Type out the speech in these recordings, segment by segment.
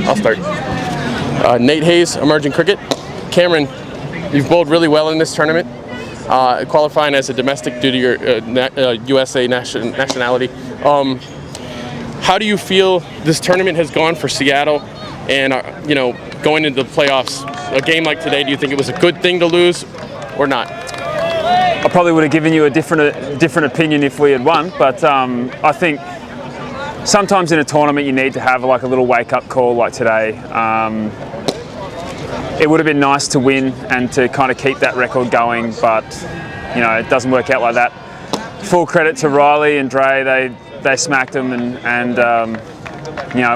I'll start. Nate Hayes, Emerging Cricket. Cameron, you've bowled really well in this tournament, qualifying as a domestic due to your USA nationality. How do you feel this tournament has gone for Seattle? And going into the playoffs, a game like today, do you think it was a good thing to lose or not? I probably would have given you a different opinion if we had won, but I think sometimes in a tournament you need to have like a little wake-up call like today. It would have been nice to win and to kind of keep that record going, but it doesn't work out like that. Full credit to Rilee and Dre, they smacked them, and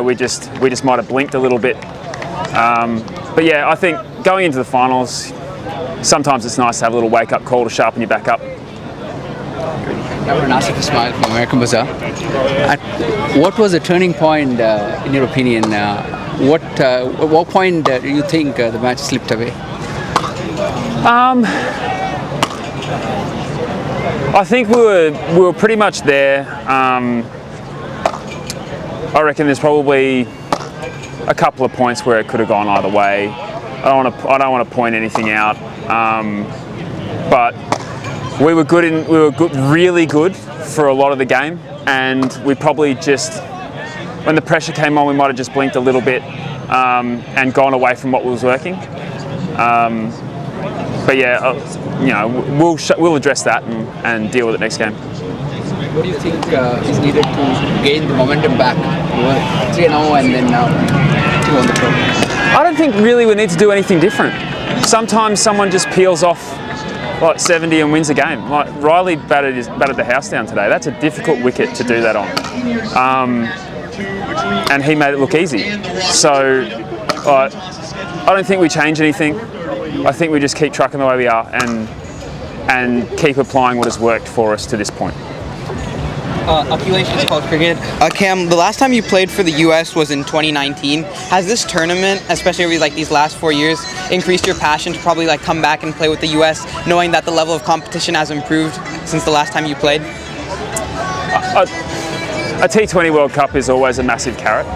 we just might have blinked a little bit. But yeah, I think going into the finals, sometimes it's nice to have a little wake-up call to sharpen you back up. Nasif Ismail from American Bazaar. What was the turning point, in your opinion? At what point do you think the match slipped away? I think we were pretty much there. I reckon there's probably a couple of points where it could have gone either way. I don't want to point anything out, but we were really good for a lot of the game, and we probably just, when the pressure came on, we might have just blinked a little bit and gone away from what was working. But yeah, we'll address that and deal with it next game. What do you think is needed to gain the momentum back? 3-0 and then now 2 on the pro. I don't think really we need to do anything different. Sometimes someone just peels off like 70 and wins a game. Like Rilee batted the house down today. That's a difficult wicket to do that on. And he made it look easy. So I don't think we change anything. I think we just keep trucking the way we are and keep applying what has worked for us to this point. Accumulations called cricket. Cam, the last time you played for the U.S. was in 2019. Has this tournament, especially over these last 4 years, increased your passion to probably come back and play with the U.S., knowing that the level of competition has improved since the last time you played? A T20 World Cup is always a massive carrot,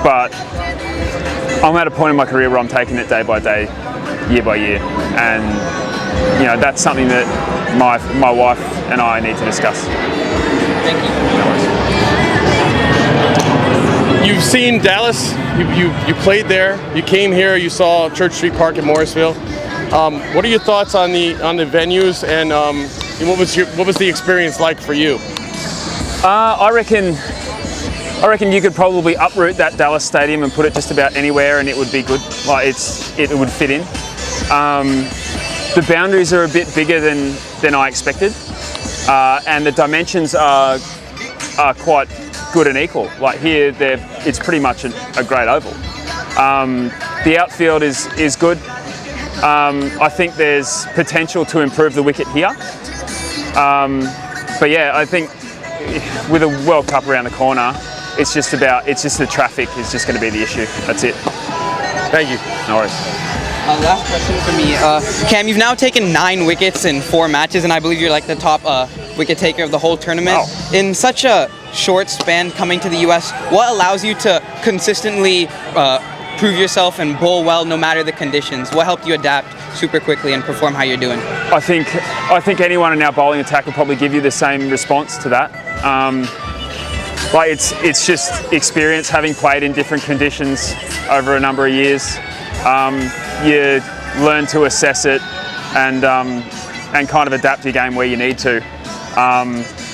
but I'm at a point in my career where I'm taking it day by day, year by year, and that's something that my wife and I need to discuss. Thank you. You've seen Dallas. You played there. You came here. You saw Church Street Park in Morrisville. What are your thoughts on the venues, and what was the experience like for you? I reckon you could probably uproot that Dallas stadium and put it just about anywhere, and it would be good. It would fit in. The boundaries are a bit bigger than I expected, and the dimensions are quite good and equal. Like here, it's pretty much a great oval. The outfield is good. I think there's potential to improve the wicket here. But yeah, I think with a World Cup around the corner, it's just the traffic is just going to be the issue. That's it. Thank you. No worries. Last question for me. Cam, you've now taken 9 wickets in 4 matches, and I believe you're the top wicket taker of the whole tournament. Wow. In such a short span coming to the U.S., what allows you to consistently prove yourself and bowl well no matter the conditions? What helped you adapt super quickly and perform how you're doing? I think anyone in our bowling attack will probably give you the same response to that. It's just experience, having played in different conditions over a number of years. You learn to assess it and kind of adapt your game where you need to.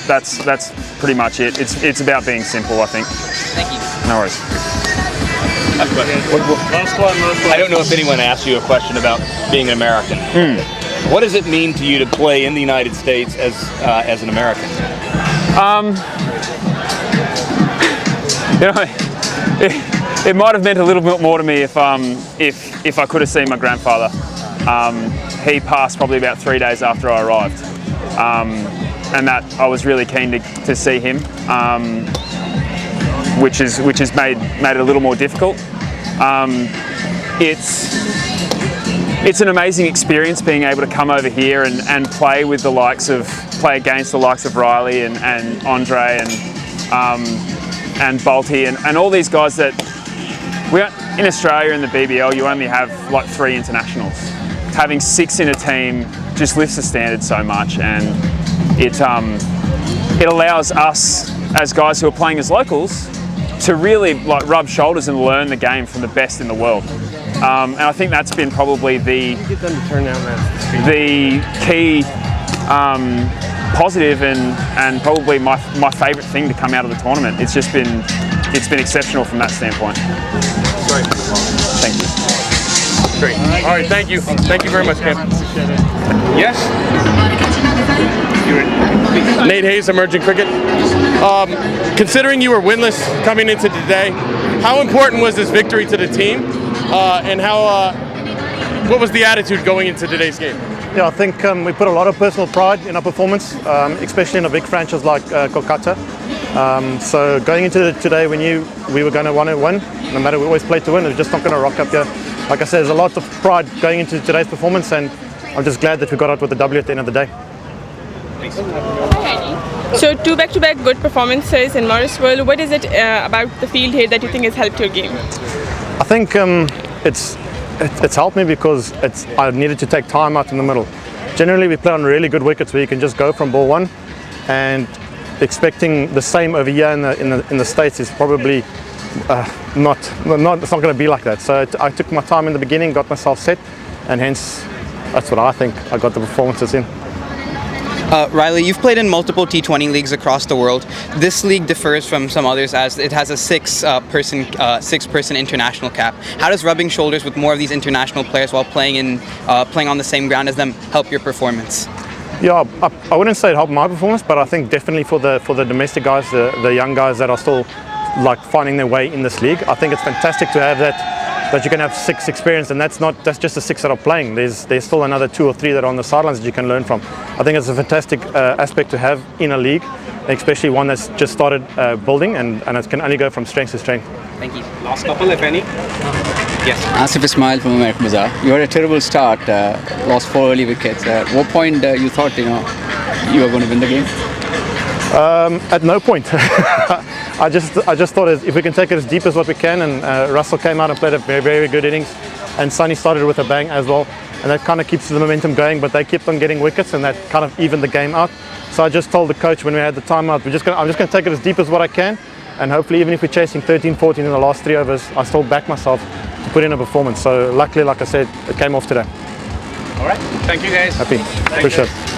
That's pretty much it. It's about being simple, I think. Thank you. No worries. Last one. I don't know if anyone asked you a question about being an American. What does it mean to you to play in the United States as an American? It might have meant a little bit more to me if I could have seen my grandfather. He passed probably about 3 days after I arrived, and that I was really keen to see him, which has made it a little more difficult. It's an amazing experience being able to come over here and play against the likes of Rilee and Andre, and and Balti and all these guys that in Australia in the BBL, you only have like 3 internationals. Having 6 in a team just lifts the standard so much, and it allows us as guys who are playing as locals to really like rub shoulders and learn the game from the best in the world. And I think that's been probably the key positive and probably my favourite thing to come out of the tournament. It's been exceptional from that standpoint. Great. Thank you. Great. All right, thank you. Thank you very much, Ken. Yes? Nate Hayes, Emerging Cricket. Considering you were winless coming into today, how important was this victory to the team? And what was the attitude going into today's game? Yeah, I think we put a lot of personal pride in our performance, especially in a big franchise like Kolkata. So going into today, we knew we were going to want to win. No matter, we always play to win. We're just not going to rock up here. Like I said, there's a lot of pride going into today's performance, and I'm just glad that we got out with the W at the end of the day. So 2 back-to-back good performances in Morris World. What is it about the field here that you think has helped your game? I think it's helped me because I needed to take time out in the middle. Generally, we play on really good wickets where you can just go from ball 1, and expecting the same over here in the States is probably it's not going to be like that. So I took my time in the beginning, got myself set, and hence that's what I think I got the performances in. Rilee, you've played in multiple T20 leagues across the world. This league differs from some others as it has a six-person international cap. How does rubbing shoulders with more of these international players while playing on the same ground as them help your performance? Yeah, I wouldn't say it helped my performance, but I think definitely for the domestic guys, the young guys that are still like finding their way in this league, I think it's fantastic to have that you can have 6 experience, and that's just the 6 that are playing. There's still another 2 or 3 that are on the sidelines that you can learn from. I think it's a fantastic aspect to have in a league, especially one that's just started building, and it can only go from strength to strength. Thank you. Last couple, if any. Yes. Asif Ismail from American Bazaar. You had a terrible start, lost 4 early wickets. At what point you thought you were going to win the game? At no point. I just thought if we can take it as deep as what we can, and Russell came out and played a very, very good innings, and Sonny started with a bang as well, and that kind of keeps the momentum going, but they kept on getting wickets, and that kind of evened the game out. So I just told the coach when we had the timeout, I'm just going to take it as deep as what I can, and hopefully even if we're chasing 13, 14 in the last 3 overs, I still back myself to put in a performance. So luckily, like I said, it came off today. All right. Thank you, guys. Happy. Appreciate it.